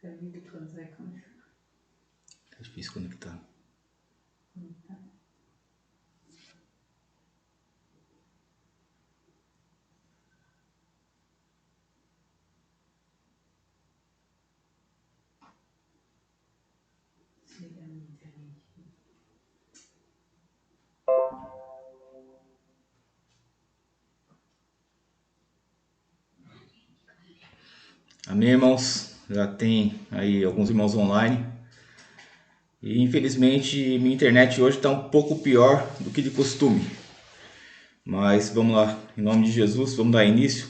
Permite quando vai começar. É difícil conectar. Chega na internet. Amém, irmãos? Já tem aí alguns irmãos online. E infelizmente minha internet hoje está um pouco pior do que de costume. Mas vamos lá, em nome de Jesus, vamos dar início.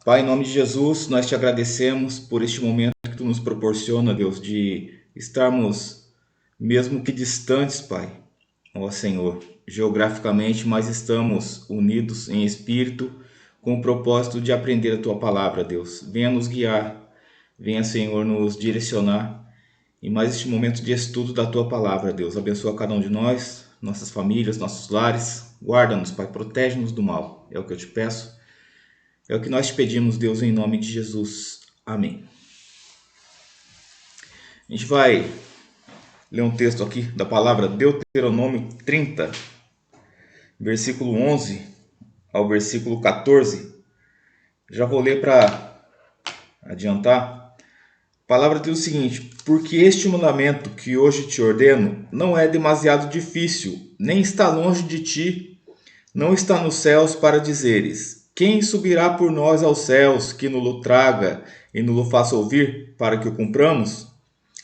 Pai, em nome de Jesus, nós te agradecemos por este momento que tu nos proporciona, Deus, de estarmos mesmo que distantes, Pai, ó Senhor, geograficamente, mas estamos unidos em espírito com o propósito de aprender a tua palavra, Deus. Venha nos guiar, venha, Senhor, nos direcionar em mais este momento de estudo da tua palavra, Deus. Abençoa cada um de nós, nossas famílias, nossos lares. Guarda-nos, Pai, protege-nos do mal. É o que eu te peço. É o que nós te pedimos, Deus, em nome de Jesus. Amém. A gente vai ler um texto aqui da palavra Deuteronômio 30, versículo 11 ao versículo 14. Já vou ler para adiantar. A palavra diz o seguinte: porque este mandamento que hoje te ordeno não é demasiado difícil, nem está longe de ti, não está nos céus para dizeres: quem subirá por nós aos céus, que nos traga e nos faça ouvir, para que o cumpramos?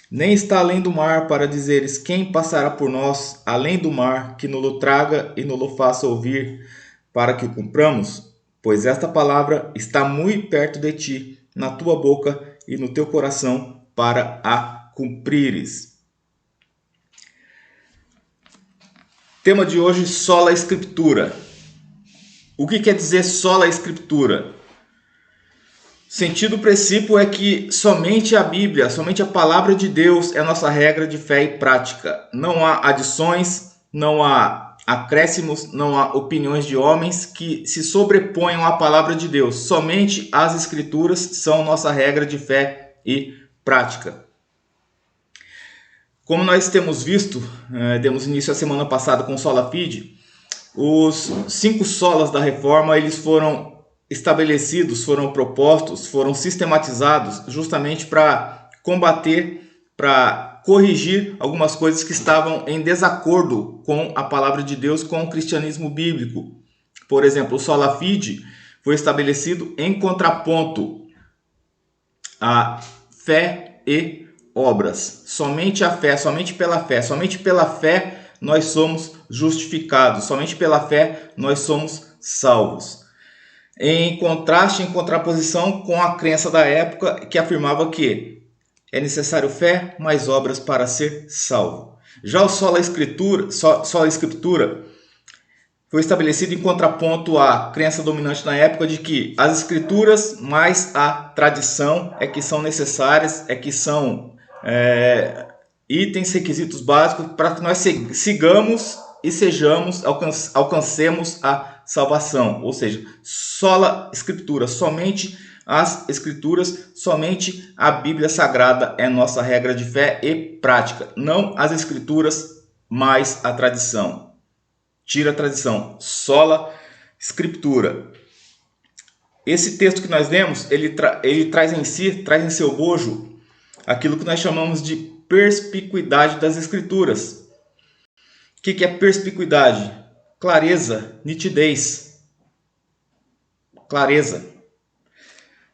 Nem está além do mar para dizeres: quem passará por nós além do mar, que nos traga e nos faça ouvir, para que o cumpramos? Pois esta palavra está muito perto de ti, na tua boca e no teu coração, para a cumprires. Tema de hoje: sola escritura. O que quer dizer sola escritura? Sentido princípio é que somente a Bíblia, somente a palavra de Deus é a nossa regra de fé e prática. Não há adições, não há acréscimos, não há opiniões de homens que se sobreponham à palavra de Deus. Somente as Escrituras são nossa regra de fé e prática. Como nós temos visto, demos início a semana passada com o Sola Fide, os 5 solas da Reforma eles foram estabelecidos, foram propostos, foram sistematizados justamente para combater, para corrigir algumas coisas que estavam em desacordo com a palavra de Deus, com o cristianismo bíblico. Por exemplo, o Sola Fide foi estabelecido em contraponto à fé e obras. Somente a fé, somente pela fé nós somos justificados, somente pela fé nós somos salvos. Em contraste, em contraposição com a crença da época que afirmava que é necessário fé mais obras para ser salvo. Já o sola escritura foi estabelecido em contraponto à crença dominante na época de que as escrituras mais a tradição é que são necessárias, é que são itens, requisitos básicos para que nós sigamos e alcancemos a salvação. Ou seja, sola escritura, somente as escrituras, somente a Bíblia Sagrada é nossa regra de fé e prática. Não as escrituras, mais a tradição. Tira a tradição, sola escritura. Esse texto que nós lemos, ele traz em si, traz em seu bojo, aquilo que nós chamamos de perspicuidade das escrituras. O que é perspicuidade? Clareza, nitidez. Clareza.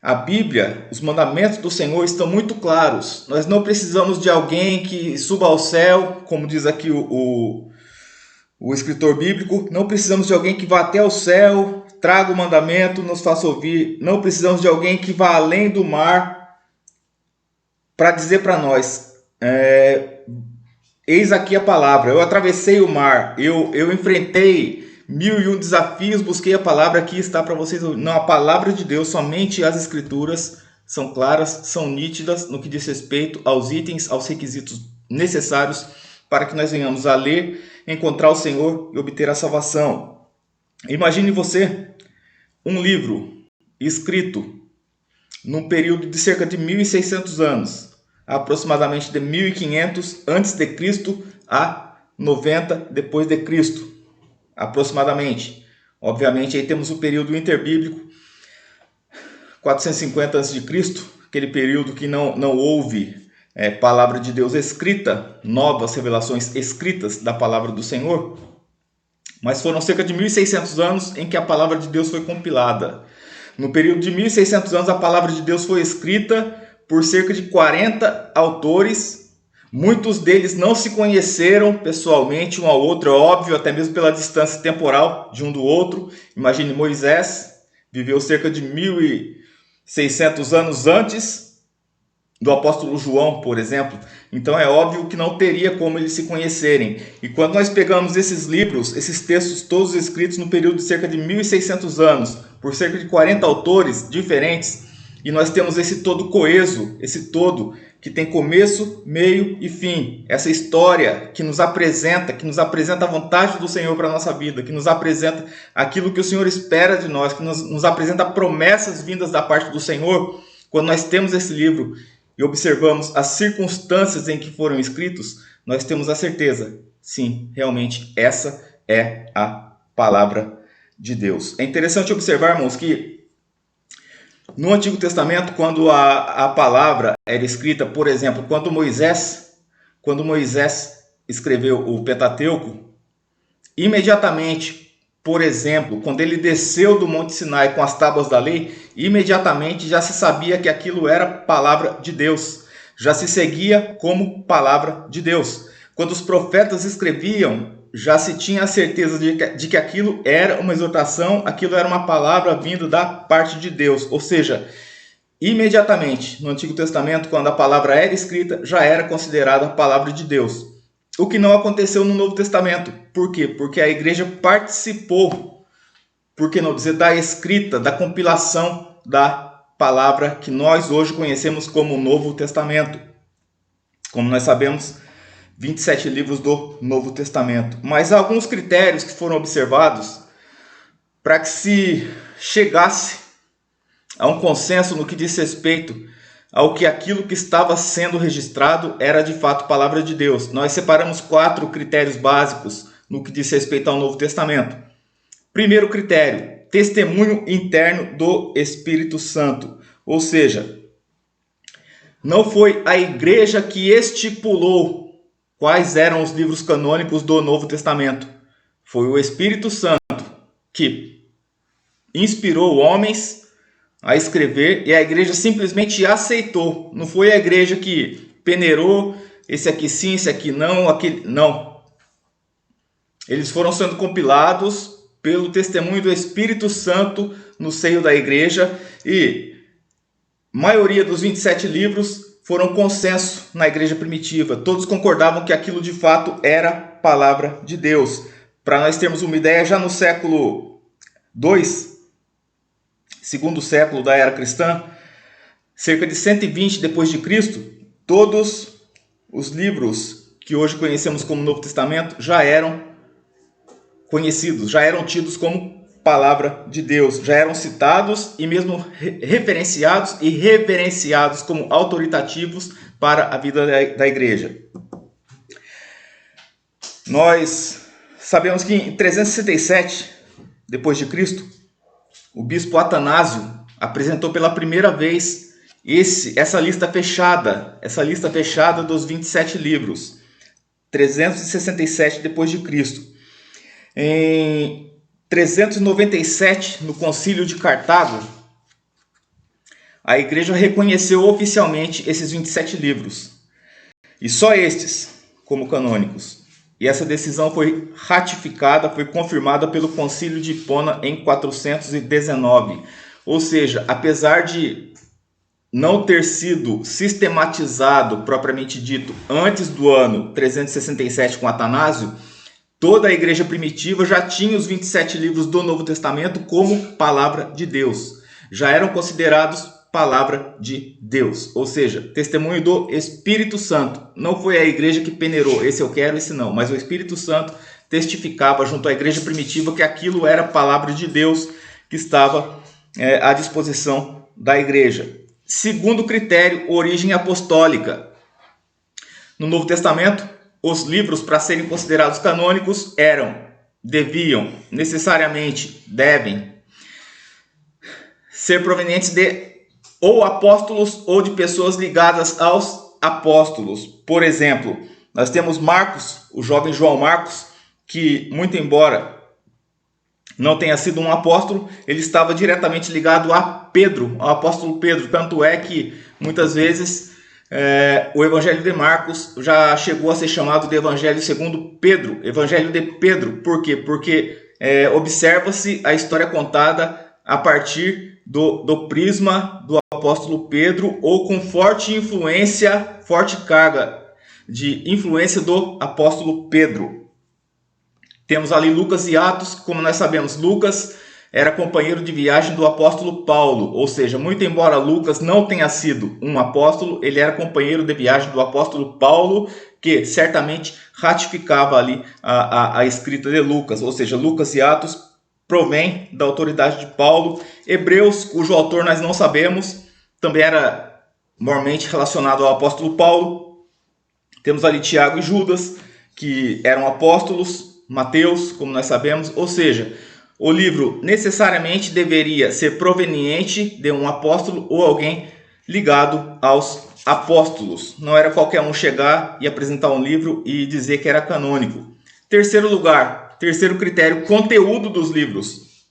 A Bíblia, os mandamentos do Senhor estão muito claros. Nós não precisamos de alguém que suba ao céu, como diz aqui o escritor bíblico. Não precisamos de alguém que vá até o céu, traga o mandamento, nos faça ouvir. Não precisamos de alguém que vá além do mar para dizer para nós: eis aqui a palavra, eu atravessei o mar, eu enfrentei 1001 desafios, busquei a palavra, aqui está para vocês. Não, a palavra de Deus, somente as escrituras são claras, são nítidas no que diz respeito aos itens, aos requisitos necessários para que nós venhamos a ler, encontrar o Senhor e obter a salvação. Imagine você um livro escrito num período de cerca de 1.600 anos, aproximadamente de 1.500 a.C. a 90 depois de Cristo, aproximadamente. Obviamente aí temos o período interbíblico, 450 a.C., aquele período que não houve palavra de Deus escrita, novas revelações escritas da palavra do Senhor, mas foram cerca de 1.600 anos em que a palavra de Deus foi compilada. No período de 1.600 anos, a palavra de Deus foi escrita por cerca de 40 autores. Muitos deles não se conheceram pessoalmente um ao outro, é óbvio, até mesmo pela distância temporal de um do outro. Imagine Moisés, viveu cerca de 1.600 anos antes do apóstolo João, por exemplo. Então é óbvio que não teria como eles se conhecerem. E quando nós pegamos esses livros, esses textos todos escritos no período de cerca de 1.600 anos, por cerca de 40 autores diferentes, e nós temos esse todo coeso, esse todo que tem começo, meio e fim. Essa história que nos apresenta a vontade do Senhor para a nossa vida, que nos apresenta aquilo que o Senhor espera de nós, que nos apresenta promessas vindas da parte do Senhor. Quando nós temos esse livro e observamos as circunstâncias em que foram escritos, nós temos a certeza, sim, realmente essa é a palavra de Deus. É interessante observar, irmãos, que no Antigo Testamento, quando a palavra era escrita, por exemplo, quando Moisés escreveu o Pentateuco, imediatamente, por exemplo, quando ele desceu do Monte Sinai com as tábuas da lei, imediatamente já se sabia que aquilo era palavra de Deus, já se seguia como palavra de Deus. Quando os profetas escreviam, já se tinha a certeza de que aquilo era uma exortação, aquilo era uma palavra vindo da parte de Deus. Ou seja, imediatamente no Antigo Testamento, quando a palavra era escrita, já era considerada a palavra de Deus. O que não aconteceu no Novo Testamento. Por quê? Porque a igreja participou, por que não dizer, da escrita, da compilação da palavra que nós hoje conhecemos como Novo Testamento. Como nós sabemos, 27 livros do Novo Testamento. Mas há alguns critérios que foram observados para que se chegasse a um consenso no que diz respeito ao que aquilo que estava sendo registrado era de fato palavra de Deus. Nós separamos 4 critérios básicos no que diz respeito ao Novo Testamento. Primeiro critério, testemunho interno do Espírito Santo. Ou seja, não foi a igreja que estipulou quais eram os livros canônicos do Novo Testamento. Foi o Espírito Santo que inspirou homens a escrever e a igreja simplesmente aceitou. Não foi a igreja que peneirou, esse aqui sim, esse aqui não, aquele não. Eles foram sendo compilados pelo testemunho do Espírito Santo no seio da igreja e a maioria dos 27 livros foram consenso na igreja primitiva. Todos concordavam que aquilo de fato era palavra de Deus. Para nós termos uma ideia, já no século II, segundo século da era cristã, cerca de 120 depois de Cristo, todos os livros que hoje conhecemos como Novo Testamento já eram conhecidos, já eram tidos como palavra de Deus, já eram citados e mesmo referenciados e reverenciados como autoritativos para a vida da igreja. Nós sabemos que em 367 depois de Cristo, o bispo Atanásio apresentou pela primeira vez essa lista fechada dos 27 livros, 367 depois de Cristo. Em 397, no Concílio de Cartago, a igreja reconheceu oficialmente esses 27 livros, e só estes como canônicos. E essa decisão foi ratificada, foi confirmada pelo Concílio de Hipona em 419. Ou seja, apesar de não ter sido sistematizado, propriamente dito, antes do ano 367 com Atanásio, toda a igreja primitiva já tinha os 27 livros do Novo Testamento como palavra de Deus. Já eram considerados palavra de Deus, ou seja, testemunho do Espírito Santo. Não foi a igreja que peneirou, esse eu quero, esse não, mas o Espírito Santo testificava junto à igreja primitiva que aquilo era palavra de Deus que estava à disposição da igreja. Segundo critério, origem apostólica. No Novo Testamento, os livros para serem considerados canônicos deviam, necessariamente, devem ser provenientes de ou apóstolos ou de pessoas ligadas aos apóstolos. Por exemplo, nós temos Marcos, o jovem João Marcos, que, muito embora não tenha sido um apóstolo, ele estava diretamente ligado a Pedro, ao apóstolo Pedro. Tanto é que, muitas vezes, o Evangelho de Marcos já chegou a ser chamado de Evangelho segundo Pedro, Evangelho de Pedro. Por quê? Porque observa-se a história contada a partir do prisma do apóstolo Pedro, ou com forte influência, forte carga de influência do apóstolo Pedro. Temos ali Lucas e Atos. Como nós sabemos, Lucas era companheiro de viagem do apóstolo Paulo, ou seja, muito embora Lucas não tenha sido um apóstolo, ele era companheiro de viagem do apóstolo Paulo, que certamente ratificava ali a escrita de Lucas, ou seja, Lucas e Atos provém da autoridade de Paulo. Hebreus, cujo autor nós não sabemos, também era mormente relacionado ao apóstolo Paulo. Temos ali Tiago e Judas, que eram apóstolos. Mateus, como nós sabemos, ou seja, o livro necessariamente deveria ser proveniente de um apóstolo ou alguém ligado aos apóstolos. Não era qualquer um chegar e apresentar um livro e dizer que era canônico. Terceiro lugar, terceiro critério, conteúdo dos livros.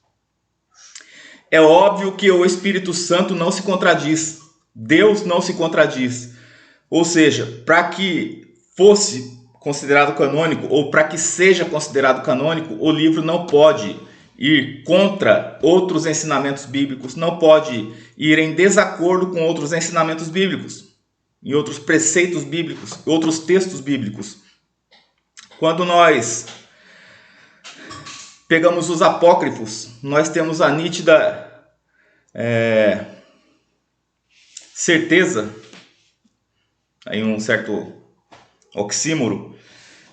É óbvio que o Espírito Santo não se contradiz. Deus não se contradiz. Ou seja, para que fosse considerado canônico, ou para que seja considerado canônico, o livro não pode ir contra outros ensinamentos bíblicos, não pode ir em desacordo com outros ensinamentos bíblicos, e outros preceitos bíblicos, outros textos bíblicos. Quando nós pegamos os apócrifos, nós temos a nítida certeza, aí um certo oxímoro,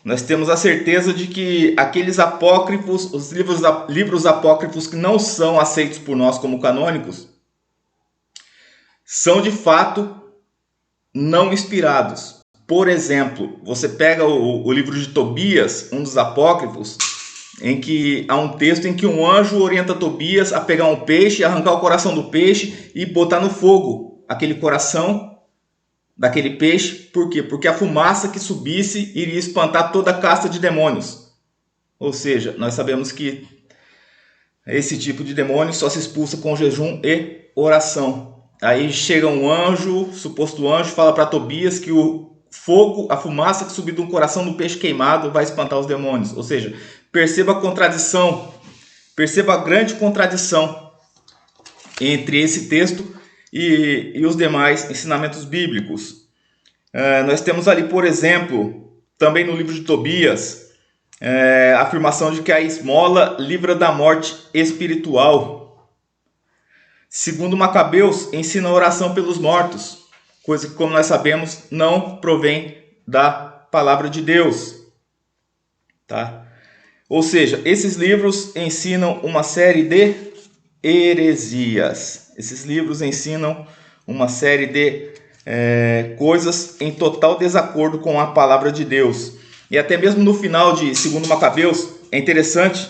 nós temos a certeza de que aqueles apócrifos, os livros apócrifos que não são aceitos por nós como canônicos, são de fato não inspirados. Por exemplo, você pega o livro de Tobias, um dos apócrifos, em que há um texto em que um anjo orienta Tobias a pegar um peixe, arrancar o coração do peixe e botar no fogo aquele coração daquele peixe. Por quê? Porque a fumaça que subisse iria espantar toda a casta de demônios. Ou seja, nós sabemos que esse tipo de demônio só se expulsa com jejum e oração. Aí chega um anjo, suposto anjo, fala para Tobias que o fogo, a fumaça que subir do coração do peixe queimado vai espantar os demônios. Ou seja, perceba a contradição, perceba a grande contradição entre esse texto e os demais ensinamentos bíblicos. Nós temos ali, por exemplo, também no livro de Tobias, a afirmação de que a esmola livra da morte espiritual. Segundo Macabeus, ensina a oração pelos mortos, coisa que, como nós sabemos, não provém da palavra de Deus. Tá? Ou seja, esses livros ensinam uma série de heresias. Esses livros ensinam uma série de coisas em total desacordo com a palavra de Deus. E até mesmo no final de 2 Macabeus, é interessante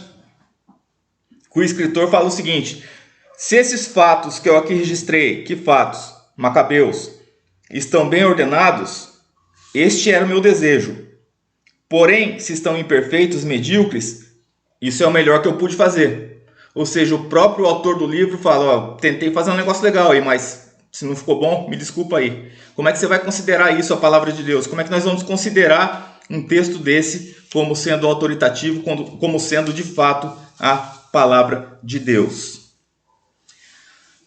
que o escritor fala o seguinte: se esses fatos que eu aqui registrei, que fatos? Macabeus, estão bem ordenados, este era o meu desejo. Porém, se estão imperfeitos, medíocres, isso é o melhor que eu pude fazer. Ou seja, o próprio autor do livro fala, tentei fazer um negócio legal aí, mas se não ficou bom, me desculpa aí. Como é que você vai considerar isso a palavra de Deus? Como é que nós vamos considerar um texto desse como sendo autoritativo, como sendo de fato a palavra de Deus?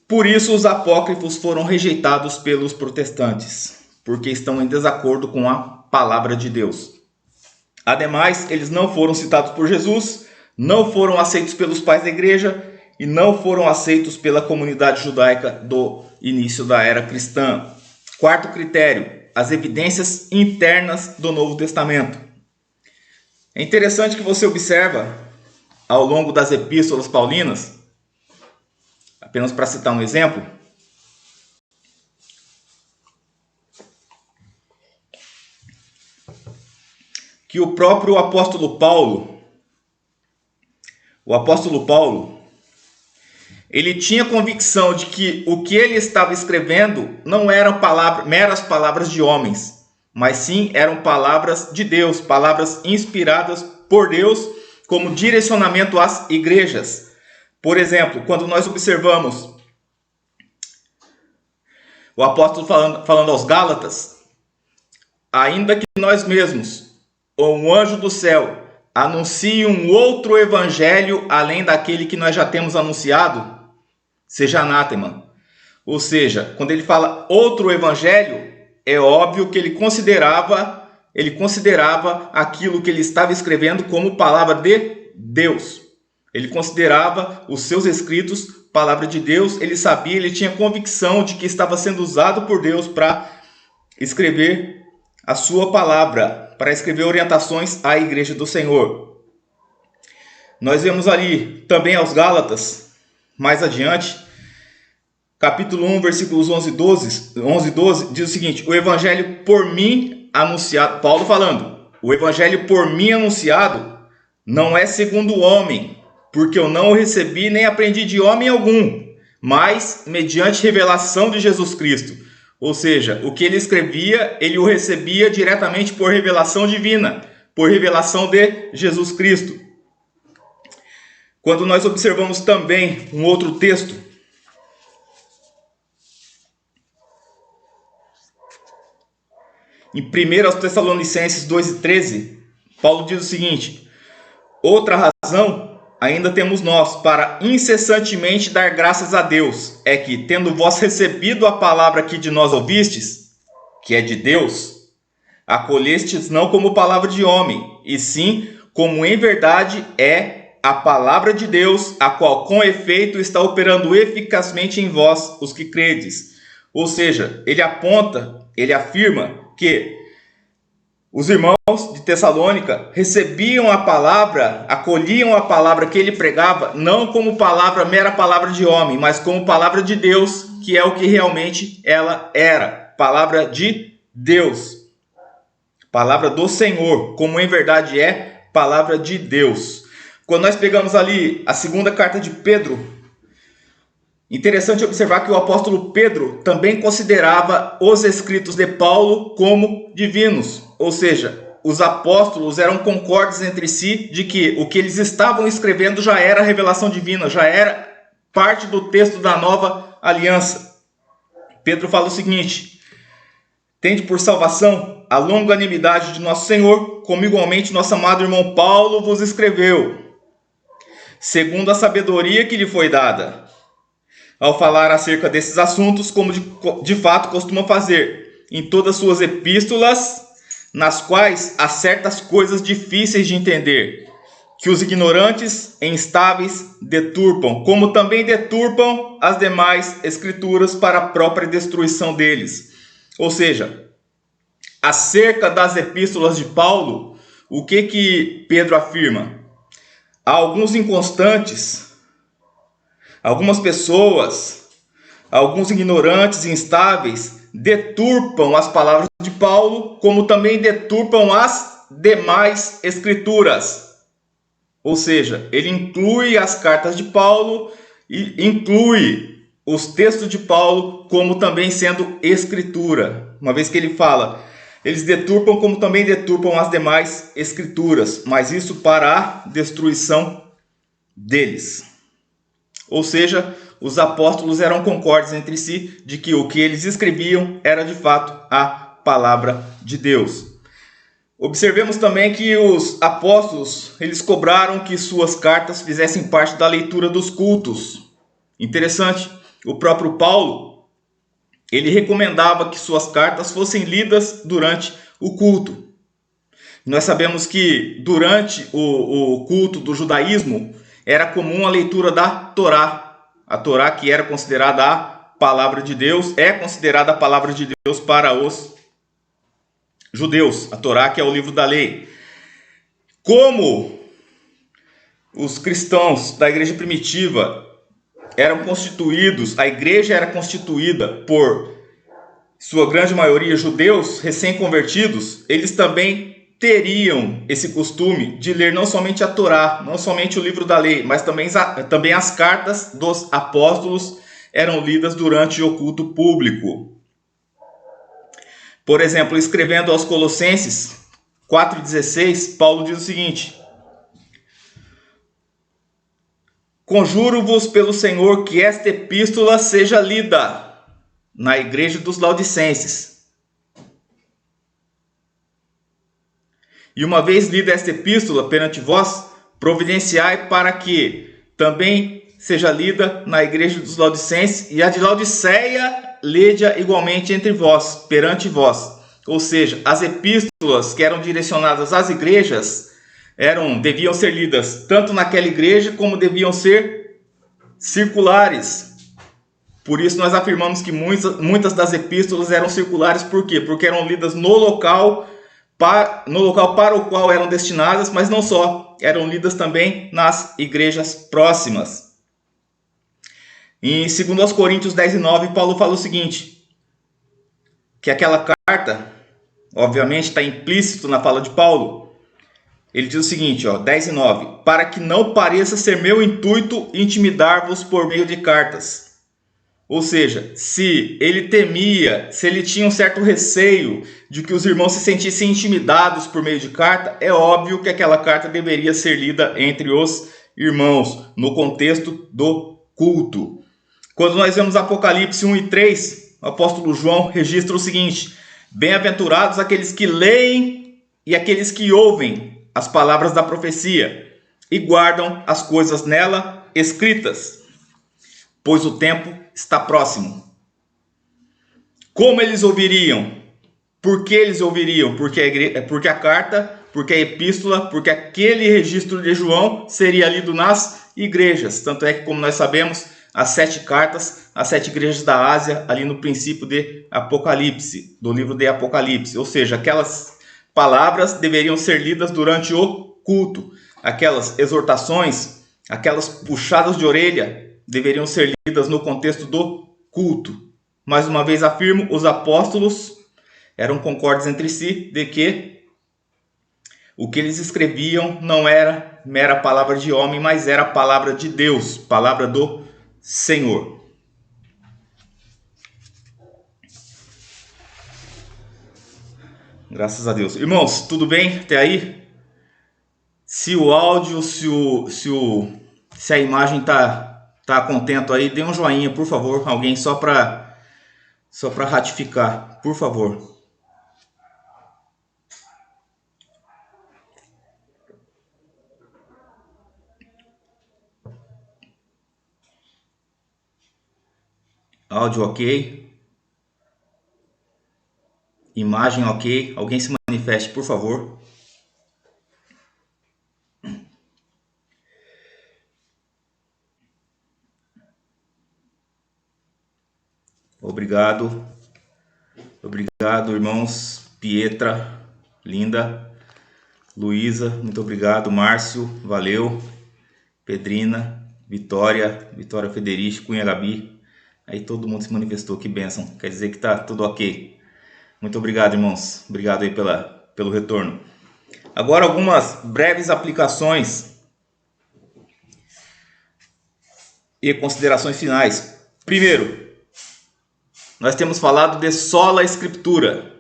Por isso os apócrifos foram rejeitados pelos protestantes, porque estão em desacordo com a palavra de Deus. Ademais, eles não foram citados por Jesus, não foram aceitos pelos pais da igreja e não foram aceitos pela comunidade judaica do início da era cristã. Quarto critério, as evidências internas do Novo Testamento. É interessante que você observa ao longo das epístolas paulinas, apenas para citar um exemplo, que o próprio apóstolo Paulo, ele tinha convicção de que o que ele estava escrevendo não eram meras palavras de homens, mas sim eram palavras de Deus, palavras inspiradas por Deus como direcionamento às igrejas. Por exemplo, quando nós observamos o apóstolo falando aos Gálatas, ainda que nós mesmos, ou um anjo do céu, anuncie um outro evangelho além daquele que nós já temos anunciado, seja anátema. Ou seja, quando ele fala outro evangelho, é óbvio que ele considerava aquilo que ele estava escrevendo como palavra de Deus. Ele considerava os seus escritos palavra de Deus. Ele sabia, ele tinha convicção de que estava sendo usado por Deus para escrever a sua palavra, para escrever orientações à igreja do Senhor. Nós vemos ali também aos Gálatas, mais adiante, capítulo 1, versículos 11 e 12, diz o seguinte: o evangelho por mim anunciado, Paulo falando, o evangelho por mim anunciado não é segundo o homem, porque eu não o recebi nem aprendi de homem algum, mas mediante revelação de Jesus Cristo. Ou seja, o que ele escrevia, ele o recebia diretamente por revelação divina, por revelação de Jesus Cristo. Quando nós observamos também um outro texto, em 1 Tessalonicenses 2:13, Paulo diz o seguinte: outra razão ainda temos nós para incessantemente dar graças a Deus, é que, tendo vós recebido a palavra que de nós ouvistes, que é de Deus, acolhestes não como palavra de homem, e sim como em verdade é a palavra de Deus, a qual com efeito está operando eficazmente em vós, os que credes. Ou seja, ele afirma que os irmãos de Tessalônica recebiam a palavra, acolhiam a palavra que ele pregava, não como mera palavra de homem, mas como palavra de Deus, que é o que realmente ela era. Palavra de Deus. Palavra do Senhor, como em verdade é palavra de Deus. Quando nós pegamos ali a segunda carta de Pedro, interessante observar que o apóstolo Pedro também considerava os escritos de Paulo como divinos. Ou seja, os apóstolos eram concordes entre si de que o que eles estavam escrevendo já era revelação divina, já era parte do texto da nova aliança. Pedro fala o seguinte: tende por salvação a longanimidade de nosso Senhor, como igualmente nosso amado irmão Paulo vos escreveu, segundo a sabedoria que lhe foi dada, ao falar acerca desses assuntos, como de fato costuma fazer em todas suas epístolas, nas quais há certas coisas difíceis de entender, que os ignorantes e instáveis deturpam, como também deturpam as demais escrituras para a própria destruição deles. Ou seja, acerca das epístolas de Paulo, o que Pedro afirma? Há alguns inconstantes, algumas pessoas, alguns ignorantes e instáveis deturpam as palavras de Paulo, como também deturpam as demais escrituras. Ou seja, ele inclui as cartas de Paulo e inclui os textos de Paulo como também sendo escritura. Uma vez que ele fala, eles deturpam como também deturpam as demais escrituras, mas isso para a destruição deles. Ou seja, os apóstolos eram concordes entre si de que o que eles escreviam era de fato a palavra de Deus. Observemos também que os apóstolos, eles cobraram que suas cartas fizessem parte da leitura dos cultos. Interessante, o próprio Paulo, ele recomendava que suas cartas fossem lidas durante o culto. Nós sabemos que durante o culto do judaísmo era comum a leitura da Torá. A Torá, que era considerada a palavra de Deus, é considerada a palavra de Deus para os judeus. A Torá, que é o livro da lei. Como os cristãos da igreja primitiva eram constituídos, a igreja era constituída por sua grande maioria judeus recém-convertidos, eles também teriam esse costume de ler não somente a Torá, não somente o livro da lei, mas também as cartas dos apóstolos eram lidas durante o culto público. Por exemplo, escrevendo aos Colossenses 4,16, Paulo diz o seguinte: conjuro-vos pelo Senhor que esta epístola seja lida na igreja dos Laodicenses. E uma vez lida esta epístola perante vós, providenciai para que também seja lida na igreja dos Laodicenses, e a de Laodiceia lede-a igualmente entre vós, perante vós. Ou seja, as epístolas que eram direcionadas às igrejas deviam ser lidas tanto naquela igreja como deviam ser circulares. Por isso nós afirmamos que muitas das epístolas eram circulares. Por quê? Porque eram lidas no local para o qual eram destinadas, mas não só, eram lidas também nas igrejas próximas. Em 2 Coríntios 10:9, Paulo fala o seguinte, que aquela carta, obviamente está implícito na fala de Paulo. Ele diz o seguinte, 10:9, para que não pareça ser meu intuito intimidar-vos por meio de cartas. Ou seja, se ele temia, se ele tinha um certo receio de que os irmãos se sentissem intimidados por meio de carta, é óbvio que aquela carta deveria ser lida entre os irmãos, no contexto do culto. Quando nós vemos Apocalipse 1:3, o apóstolo João registra o seguinte: bem-aventurados aqueles que leem e aqueles que ouvem as palavras da profecia e guardam as coisas nela escritas, pois o tempo está próximo. Como eles ouviriam? Por que eles ouviriam? Porque a carta, porque a epístola, porque aquele registro de João seria lido nas igrejas. Tanto é que, como nós sabemos, as 7 cartas, as 7 igrejas da Ásia, ali no princípio de Apocalipse, do livro de Apocalipse. Ou seja, aquelas palavras deveriam ser lidas durante o culto. Aquelas exortações, aquelas puxadas de orelha, deveriam ser lidas no contexto do culto. Mais uma vez afirmo, os apóstolos eram concordes entre si de que o que eles escreviam não era mera palavra de homem, mas era a palavra de Deus, palavra do Senhor. Graças a Deus. Irmãos, tudo bem até aí? Se o áudio, se a imagem tá contento aí, dê um joinha, por favor. Alguém só para ratificar, por favor. Áudio ok. Imagem ok. Alguém se manifeste, por favor. Obrigado. Obrigado, irmãos. Pietra, Linda, Luísa, muito obrigado. Márcio, valeu. Pedrina, Vitória Federici, Cunha Gabi. Aí todo mundo se manifestou, que bênção. Quer dizer que tá tudo ok. Muito obrigado, irmãos. Obrigado aí pelo retorno. Agora algumas breves aplicações e considerações finais. Primeiro, nós temos falado de sola escritura.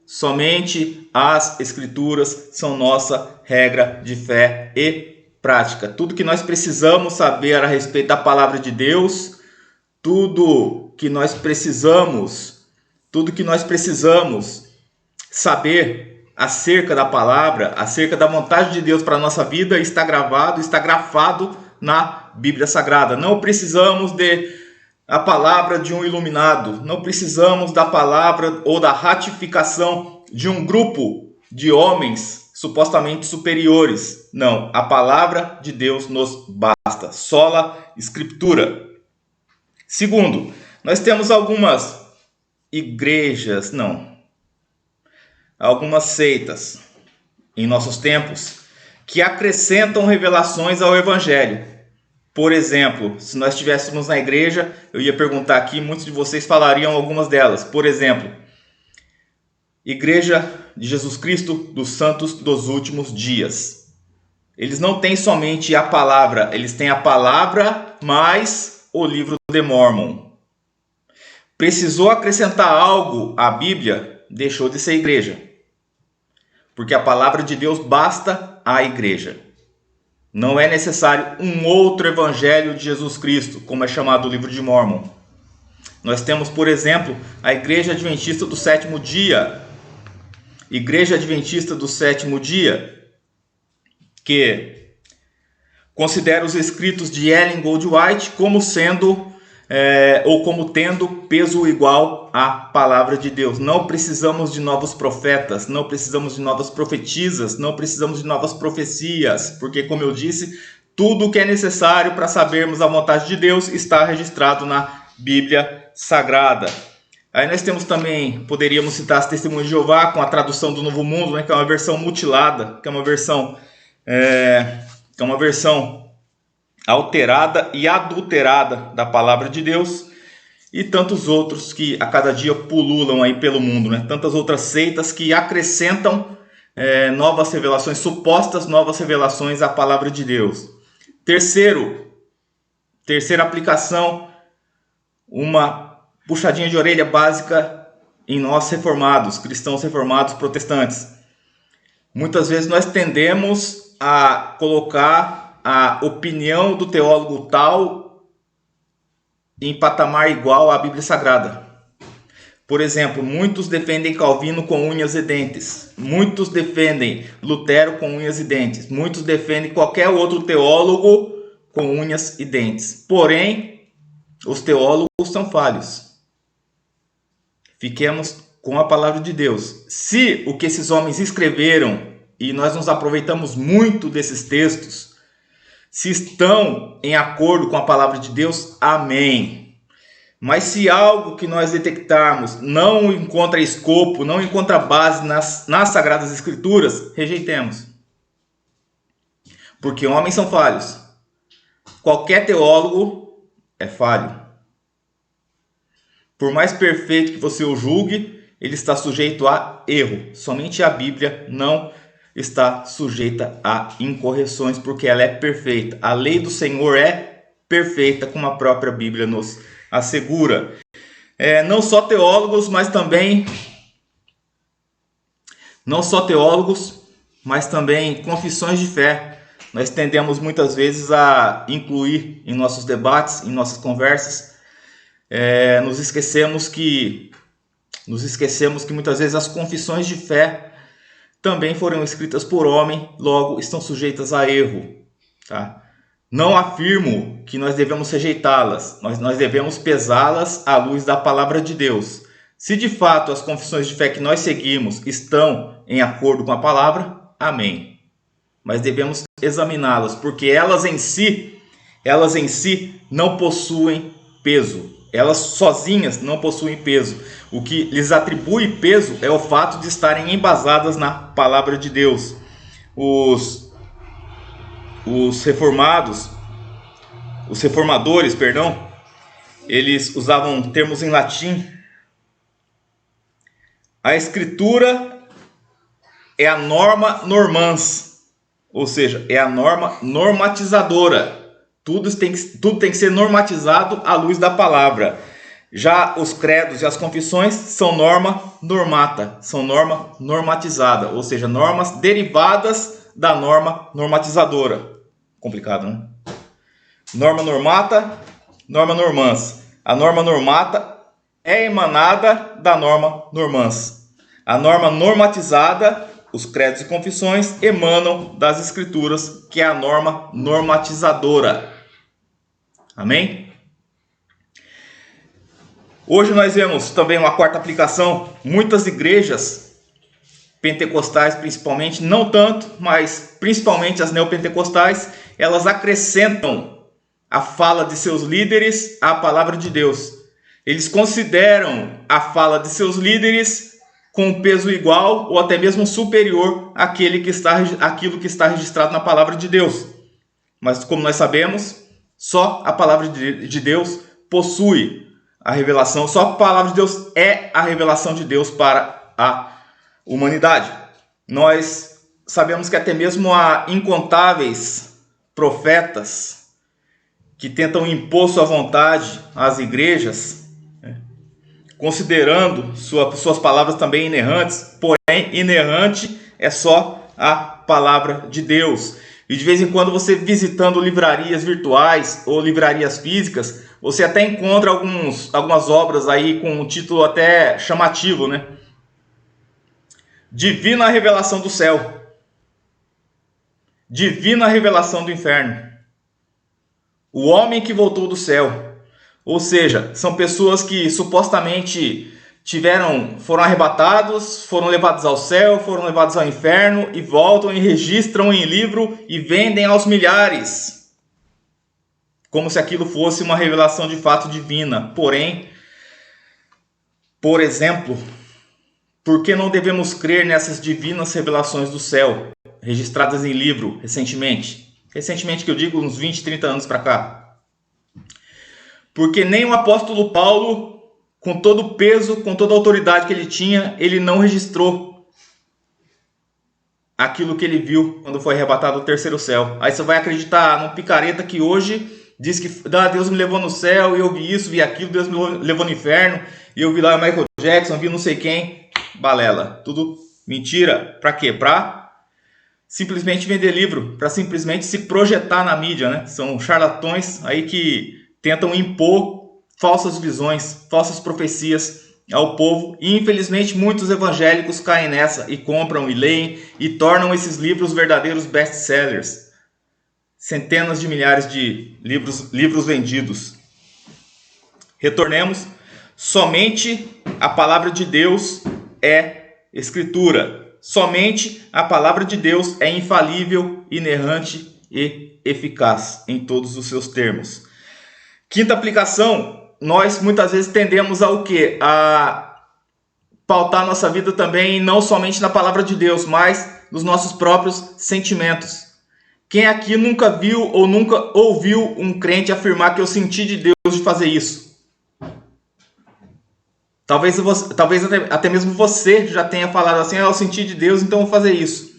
Somente as escrituras são nossa regra de fé e prática. Tudo que nós precisamos saber a respeito da palavra de Deus, tudo que nós precisamos saber acerca da palavra, acerca da vontade de Deus para a nossa vida, está grafado na Bíblia Sagrada. Não precisamos a palavra de um iluminado, não precisamos da palavra ou da ratificação de um grupo de homens supostamente superiores. Não, a palavra de Deus nos basta, sola escritura. Segundo, nós temos algumas algumas seitas em nossos tempos que acrescentam revelações ao Evangelho. Por exemplo, se nós estivéssemos na igreja, eu ia perguntar aqui, muitos de vocês falariam algumas delas. Por exemplo, Igreja de Jesus Cristo dos Santos dos Últimos Dias. Eles não têm somente a palavra, eles têm a palavra mais o livro de Mórmon. Precisou acrescentar algo à Bíblia, deixou de ser igreja. Porque a palavra de Deus basta à igreja. Não é necessário um outro evangelho de Jesus Cristo, como é chamado o livro de Mórmon. Nós temos, por exemplo, a Igreja Adventista do Sétimo Dia. Igreja Adventista do Sétimo Dia, que considera os escritos de Ellen Goldwhite como sendo ou como tendo peso igual à palavra de Deus. Não precisamos de novos profetas, não precisamos de novas profetisas, não precisamos de novas profecias, porque, como eu disse, tudo o que é necessário para sabermos a vontade de Deus está registrado na Bíblia Sagrada. Aí nós temos também, poderíamos citar as Testemunhas de Jeová com a tradução do Novo Mundo, né, que é uma versão mutilada, que é uma versão alterada e adulterada da palavra de Deus, e tantos outros que a cada dia pululam aí pelo mundo, né? Tantas outras seitas que acrescentam novas revelações, supostas novas revelações à palavra de Deus. Terceira aplicação, uma puxadinha de orelha básica em nós reformados, cristãos reformados protestantes. Muitas vezes nós tendemos a colocar a opinião do teólogo tal em patamar igual à Bíblia Sagrada. Por exemplo, muitos defendem Calvino com unhas e dentes. Muitos defendem Lutero com unhas e dentes. Muitos defendem qualquer outro teólogo com unhas e dentes. Porém, os teólogos são falhos. Fiquemos com a palavra de Deus. Se o que esses homens escreveram, e nós nos aproveitamos muito desses textos, se estão em acordo com a palavra de Deus, amém. Mas se algo que nós detectarmos não encontra escopo, não encontra base nas Sagradas Escrituras, rejeitemos. Porque homens são falhos. Qualquer teólogo é falho. Por mais perfeito que você o julgue, ele está sujeito a erro. Somente a Bíblia não está sujeita a incorreções, porque ela é perfeita. A lei do Senhor é perfeita, como a própria Bíblia nos assegura. Não só teólogos, mas também confissões de fé. Nós tendemos muitas vezes a incluir em nossos debates, em nossas conversas. Nos esquecemos que muitas vezes as confissões de fé também foram escritas por homem, logo estão sujeitas a erro. Tá? Não afirmo que nós devemos rejeitá-las, nós devemos pesá-las à luz da palavra de Deus. Se de fato as confissões de fé que nós seguimos estão em acordo com a palavra, amém. Mas devemos examiná-las, porque elas em si não possuem peso. Elas sozinhas não possuem peso. O que lhes atribui peso é o fato de estarem embasadas na palavra de Deus. Os reformadores, eles usavam termos em latim. A escritura é a norma normans, ou seja, é a norma normatizadora. Tudo tem que ser normatizado à luz da palavra. Já os credos e as confissões são norma normata, são norma normatizada, ou seja, normas derivadas da norma normatizadora. Complicado, né? Norma normata, norma normans. A norma normata é emanada da norma normans. A norma normatizada, os credos e confissões, emanam das escrituras, que é a norma normatizadora. Amém? Hoje nós vemos também uma quarta aplicação. Muitas igrejas pentecostais, principalmente, não tanto, mas principalmente as neopentecostais, elas acrescentam a fala de seus líderes à palavra de Deus. Eles consideram a fala de seus líderes com peso igual ou até mesmo superior àquilo que está registrado na palavra de Deus. Mas como nós sabemos, só a palavra de Deus possui a revelação, só a palavra de Deus é a revelação de Deus para a humanidade. Nós sabemos que até mesmo há incontáveis profetas que tentam impor sua vontade às igrejas, considerando suas palavras também inerrantes, porém inerrante é só a palavra de Deus. E de vez em quando você visitando livrarias virtuais ou livrarias físicas, você até encontra algumas obras aí com um título até chamativo, né? Divina revelação do céu, divina revelação do inferno, o homem que voltou do céu. Ou seja, são pessoas que supostamente foram arrebatados, foram levados ao céu, foram levados ao inferno e voltam e registram em livro e vendem aos milhares, como se aquilo fosse uma revelação de fato divina. Porém, por exemplo, por que não devemos crer nessas divinas revelações do céu, registradas em livro recentemente? Recentemente que eu digo, uns 20, 30 anos para cá. Porque nem o apóstolo Paulo, com todo o peso, com toda a autoridade que ele tinha, ele não registrou aquilo que ele viu quando foi arrebatado do terceiro céu. Aí você vai acreditar num picareta que hoje diz que Deus me levou no céu, e eu vi isso, vi aquilo, Deus me levou no inferno, e eu vi lá o Michael Jackson, vi não sei quem. Balela, tudo mentira. Para quê? Para simplesmente vender livro, para simplesmente se projetar na mídia, né? São charlatões aí que tentam impor falsas visões, falsas profecias ao povo, e infelizmente muitos evangélicos caem nessa e compram e leem e tornam esses livros verdadeiros best-sellers. Centenas de milhares de livros vendidos. Retornemos. Somente a palavra de Deus é escritura. Somente a palavra de Deus é infalível, inerrante e eficaz em todos os seus termos. Quinta aplicação, nós muitas vezes tendemos a o quê? A pautar nossa vida também não somente na palavra de Deus, mas nos nossos próprios sentimentos. Quem aqui nunca viu ou nunca ouviu um crente afirmar que eu senti de Deus de fazer isso? Talvez até mesmo você já tenha falado assim, eu senti de Deus, então eu vou fazer isso.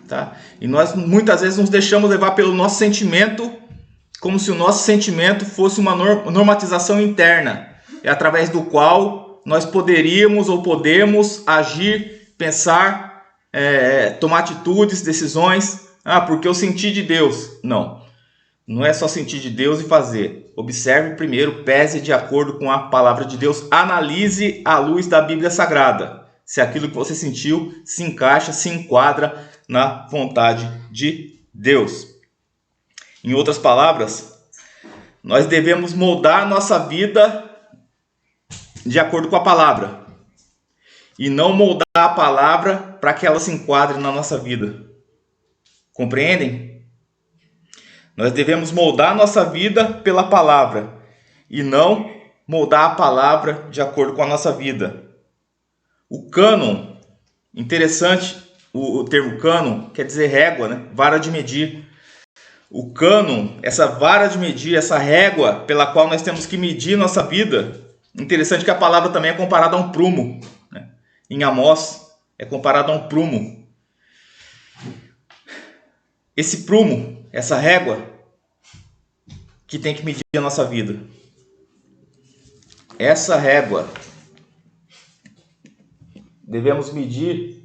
Tá? E nós muitas vezes nos deixamos levar pelo nosso sentimento, como se o nosso sentimento fosse uma normatização interna, através do qual nós poderíamos ou podemos agir, pensar, tomar atitudes, decisões. Porque eu senti de Deus. Não é só sentir de Deus e fazer. Observe primeiro, pese de acordo com a palavra de Deus, analise à luz da Bíblia Sagrada, se aquilo que você sentiu se encaixa, se enquadra na vontade de Deus. Em outras palavras, nós devemos moldar a nossa vida de acordo com a palavra e não moldar a palavra para que ela se enquadre na nossa vida. Compreendem? Nós devemos moldar a nossa vida pela palavra e não moldar a palavra de acordo com a nossa vida. O cânon, interessante, o termo cânon quer dizer régua, né? Vara de medir. O cânon, essa vara de medir, essa régua pela qual nós temos que medir nossa vida. Interessante que a palavra também é comparada a um prumo, né? Em Amós é comparada a um prumo. Esse prumo, essa régua que tem que medir a nossa vida. Essa régua devemos medir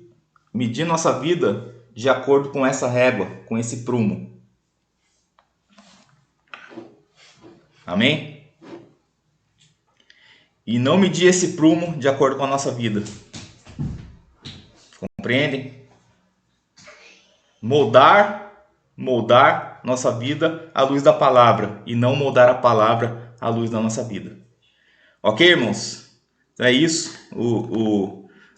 nossa vida de acordo com essa régua, com esse prumo. Amém? E não medir esse prumo de acordo com a nossa vida. Compreendem? Moldar nossa vida à luz da palavra e não moldar a palavra à luz da nossa vida. Ok, irmãos? Então é isso.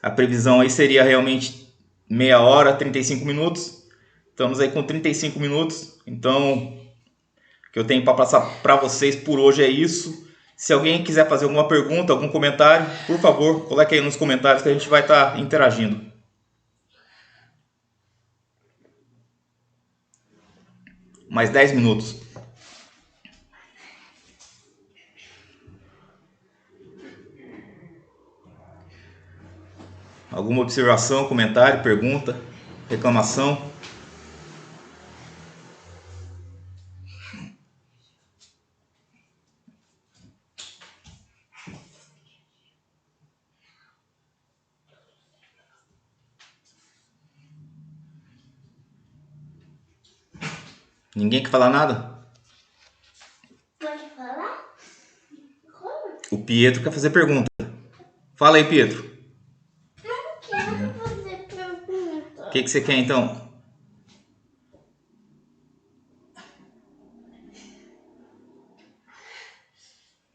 A previsão aí seria realmente meia hora, 35 minutos. Estamos aí com 35 minutos. Então, o que eu tenho para passar para vocês por hoje é isso. Se alguém quiser fazer alguma pergunta, algum comentário, por favor, coloque aí nos comentários que a gente vai estar interagindo. Mais 10 minutos. Alguma observação, comentário, pergunta, reclamação? Ninguém quer falar nada? Pode falar? Como? O Pietro quer fazer pergunta. Fala aí, Pietro. Eu não quero fazer pergunta. O que você quer então?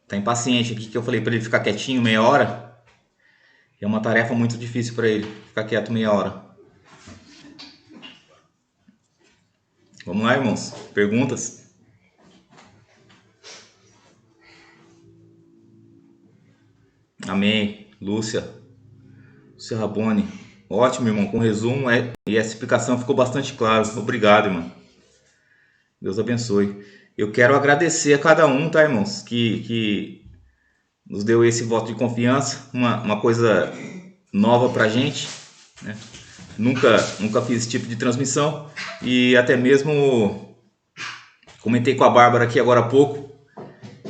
Tá impaciente aqui que eu falei para ele ficar quietinho meia hora. É uma tarefa muito difícil para ele ficar quieto meia hora. Vamos lá, irmãos. Perguntas? Amém. Lúcia Raboni. Ótimo, irmão. Com resumo e essa explicação ficou bastante clara. Obrigado, irmão. Deus abençoe. Eu quero agradecer a cada um, tá, irmãos? Que nos deu esse voto de confiança. Uma coisa nova pra gente, né? Nunca fiz esse tipo de transmissão. E até mesmo comentei com a Bárbara aqui agora há pouco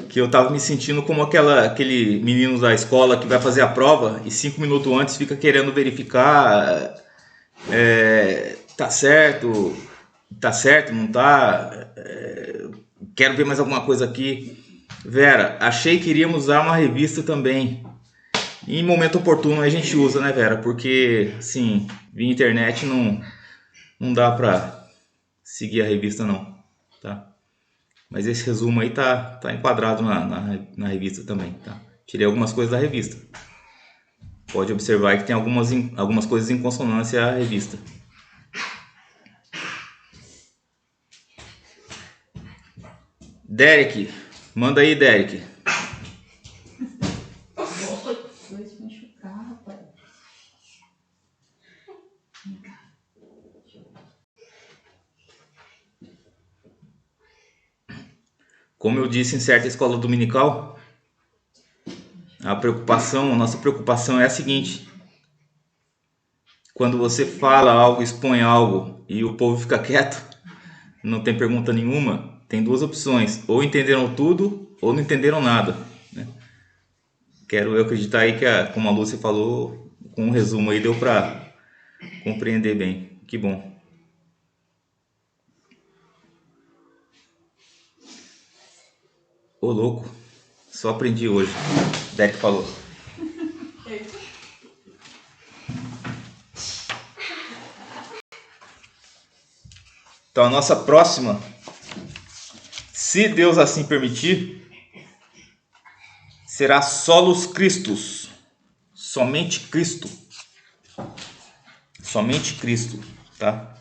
que eu tava me sentindo como aquele menino da escola que vai fazer a prova e 5 minutos antes fica querendo verificar tá certo, não tá, quero ver mais alguma coisa aqui. Vera, achei que iríamos usar uma revista também. Em momento oportuno a gente usa, né, Vera? Porque, assim, via internet não dá pra seguir a revista não, tá? Mas esse resumo aí tá enquadrado na revista também, tá? Tirei algumas coisas da revista. Pode observar aí que tem algumas coisas em consonância à revista. Derek, manda aí, Derek. Dois machucar, rapaz. Como eu disse em certa escola dominical, a nossa preocupação é a seguinte: quando você fala algo, expõe algo e o povo fica quieto, não tem pergunta nenhuma, tem duas opções: ou entenderam tudo ou não entenderam nada, né? Quero eu acreditar aí que, como a Lúcia falou, com um resumo aí deu para compreender bem. Que bom. Ô louco, só aprendi hoje. Derek falou. Então a nossa próxima, se Deus assim permitir, será Solus Christus. Somente Cristo. Somente Cristo, tá?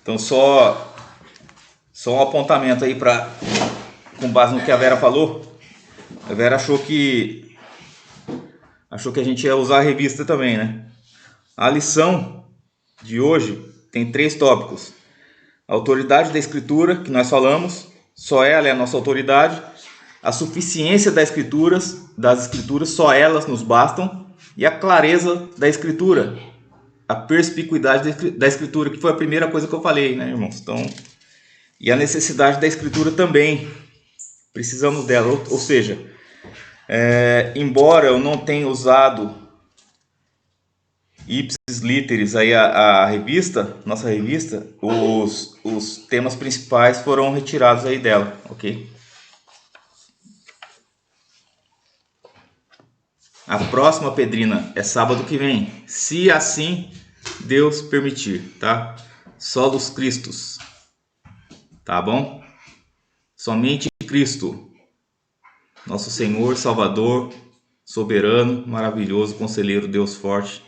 Então só um apontamento aí com base no que a Vera falou. A Vera achou que a gente ia usar a revista também, né? A lição de hoje tem 3 tópicos: a autoridade da escritura, que nós falamos, só ela é a nossa autoridade; a suficiência das escrituras, só elas nos bastam; e a clareza da escritura, a perspicuidade da escritura, que foi a primeira coisa que eu falei, né, irmãos? Então, e a necessidade da escritura também, precisamos dela, ou seja, embora eu não tenha usado ipsis literis aí a revista, nossa revista, os temas principais foram retirados aí dela, ok? A próxima, Pedrina, é sábado que vem, se assim Deus permitir, tá? Solus Christus, tá bom? Somente Cristo, nosso Senhor, Salvador, soberano, maravilhoso, conselheiro, Deus forte,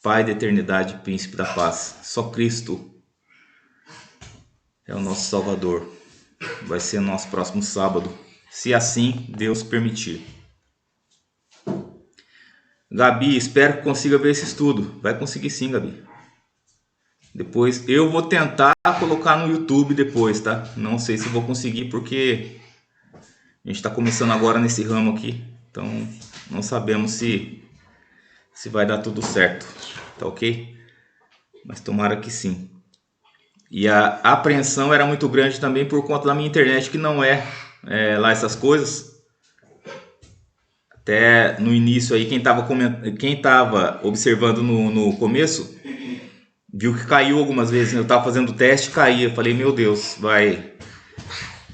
Pai da eternidade, príncipe da paz. Só Cristo é o nosso Salvador. Vai ser nosso próximo sábado, se assim Deus permitir. Gabi, espero que consiga ver esse estudo. Vai conseguir sim, Gabi. Depois eu vou tentar colocar no YouTube depois, tá? Não sei se vou conseguir porque a gente está começando agora nesse ramo aqui. Então não sabemos se vai dar tudo certo, tá ok? Mas tomara que sim. E a apreensão era muito grande também por conta da minha internet, que não é lá essas coisas. Até no início aí, quem estava observando no começo, viu que caiu algumas vezes, né? Eu estava fazendo o teste e caía. Eu falei, meu Deus,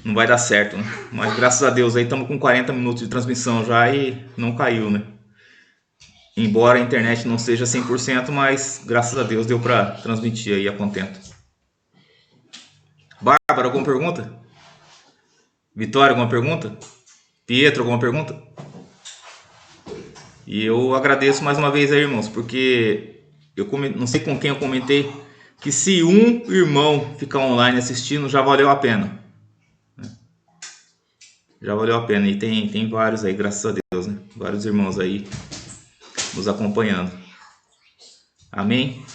não vai dar certo, né? Mas graças a Deus aí estamos com 40 minutos de transmissão já e não caiu, né? Embora a internet não seja 100%, mas graças a Deus deu para transmitir aí a contento. Bárbara, alguma pergunta? Vitória, alguma pergunta? Pietro, alguma pergunta? E eu agradeço mais uma vez aí, irmãos, porque eu não sei com quem eu comentei que se um irmão ficar online assistindo já valeu a pena. Já valeu a pena. E tem vários aí, graças a Deus, né? Vários irmãos aí nos acompanhando. Amém?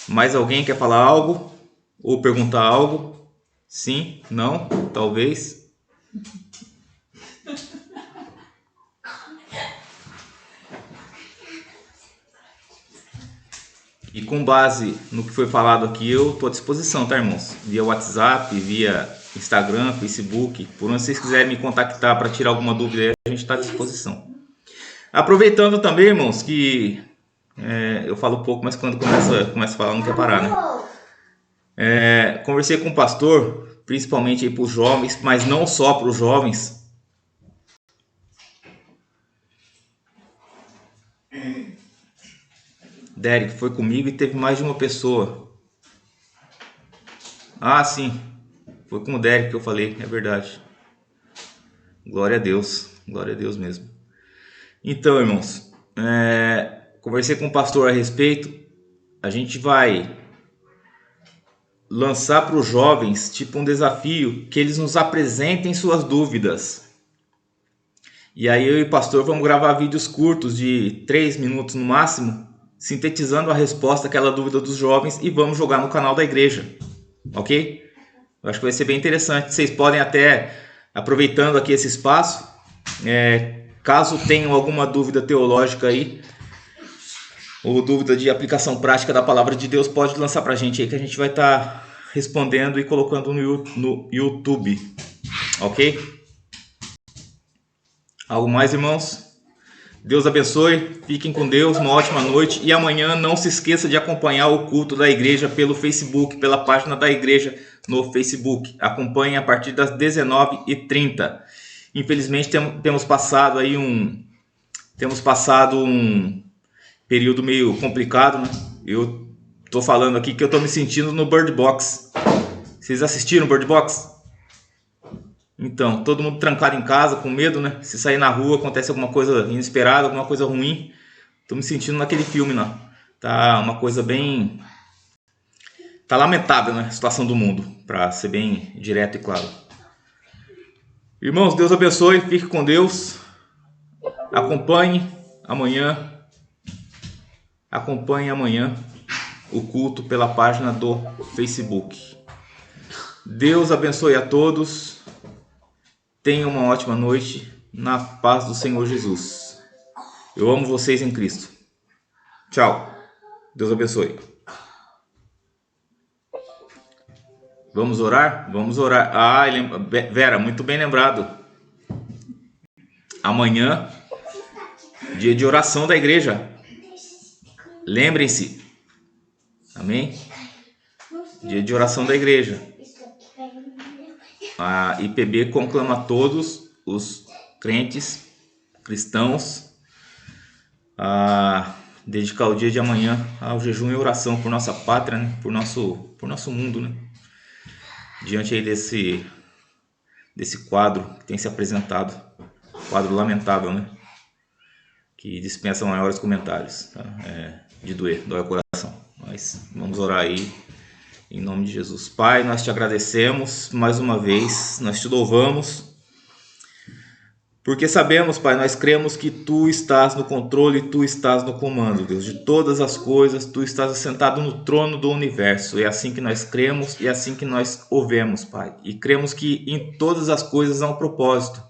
Mais alguém quer falar algo? Ou perguntar algo? Sim? Não? Talvez? E com base no que foi falado aqui, eu estou à disposição, tá, irmãos? Via WhatsApp, via Instagram, Facebook, por onde vocês quiserem me contactar para tirar alguma dúvida aí, a gente está à disposição. Aproveitando também, irmãos, que eu falo pouco, mas quando começa a falar não quer parar, né? Conversei com o pastor, principalmente para os jovens, mas não só para os jovens. Derek foi comigo e teve mais de uma pessoa. Ah, sim. Foi com o Derek que eu falei, é verdade. Glória a Deus mesmo. Então, irmãos, conversei com o pastor a respeito. A gente vai lançar para os jovens tipo um desafio que eles nos apresentem suas dúvidas. E aí eu e o pastor vamos gravar vídeos curtos de 3 minutos no máximo, sintetizando a resposta àquela dúvida dos jovens e vamos jogar no canal da igreja, ok? Eu acho que vai ser bem interessante. Vocês podem até, aproveitando aqui esse espaço, caso tenham alguma dúvida teológica aí, ou dúvida de aplicação prática da palavra de Deus, pode lançar pra gente aí que a gente vai estar respondendo e colocando no YouTube, ok? Algo mais, irmãos? Deus abençoe, fiquem com Deus, uma ótima noite e amanhã não se esqueça de acompanhar o culto da igreja pelo Facebook, pela página da igreja no Facebook. Acompanhe a partir das 19h30. Infelizmente temos passado aí um período meio complicado, né? Eu tô falando aqui que eu tô me sentindo no Bird Box. Vocês assistiram Bird Box? Então, todo mundo trancado em casa, com medo, né? Se sair na rua, acontece alguma coisa inesperada, alguma coisa ruim. Tô me sentindo naquele filme, não. Tá uma coisa bem... Tá lamentável, né? A situação do mundo, para ser bem direto e claro. Irmãos, Deus abençoe, fique com Deus. Acompanhe amanhã o culto pela página do Facebook. Deus abençoe a todos. Tenham uma ótima noite na paz do Senhor Jesus. Eu amo vocês em Cristo. Tchau. Deus abençoe. Vamos orar? Vamos orar. Ah, Vera, muito bem lembrado. Amanhã, dia de oração da igreja. Lembrem-se. Amém? Dia de oração da igreja. A IPB conclama todos os crentes, cristãos, a dedicar o dia de amanhã ao jejum e oração por nossa pátria, né? por nosso mundo, né? Diante aí desse quadro que tem se apresentado, quadro lamentável, né? Que dispensa maiores comentários, tá? De dói o coração, mas vamos orar aí. Em nome de Jesus. Pai, nós te agradecemos mais uma vez, nós te louvamos Porque sabemos, Pai, nós cremos que Tu estás no controle, Tu estás no comando, Deus, de todas as coisas. Tu estás assentado no trono do universo. É assim que nós cremos e é assim que nós o vemos, Pai. E cremos que em todas as coisas há um propósito.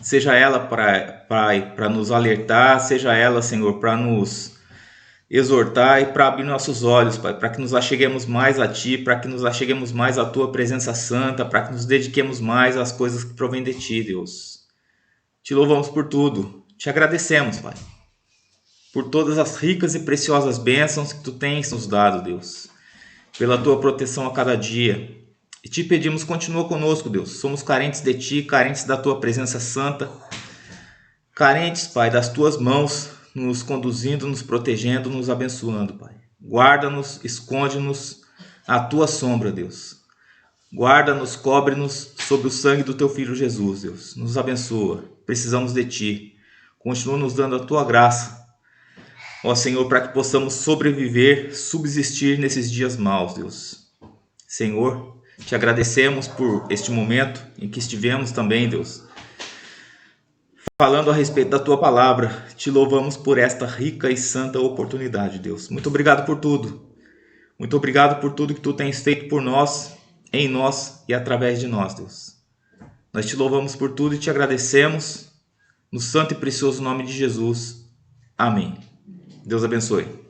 Seja ela, Pai, para nos alertar, seja ela, Senhor, para nos exortar e para abrir nossos olhos, Pai, para que nos acheguemos mais a Ti, para que nos acheguemos mais à Tua presença santa, para que nos dediquemos mais às coisas que provêm de Ti, Deus. Te louvamos por tudo, te agradecemos, Pai, por todas as ricas e preciosas bênçãos que Tu tens nos dado, Deus, pela Tua proteção a cada dia. E te pedimos, continua conosco, Deus. Somos carentes de Ti, carentes da Tua presença santa, carentes, Pai, das Tuas mãos, nos conduzindo, nos protegendo, nos abençoando, Pai. Guarda-nos, esconde-nos à Tua sombra, Deus. Guarda-nos, cobre-nos sob o sangue do Teu Filho Jesus, Deus. Nos abençoa, precisamos de Ti. Continua nos dando a Tua graça, ó Senhor, para que possamos sobreviver, subsistir nesses dias maus, Deus. Senhor, te agradecemos por este momento em que estivemos também, Deus, falando a respeito da Tua palavra. Te louvamos por esta rica e santa oportunidade, Deus. Muito obrigado por tudo. Muito obrigado por tudo que Tu tens feito por nós, em nós e através de nós, Deus. Nós te louvamos por tudo e te agradecemos no santo e precioso nome de Jesus. Amém. Deus abençoe.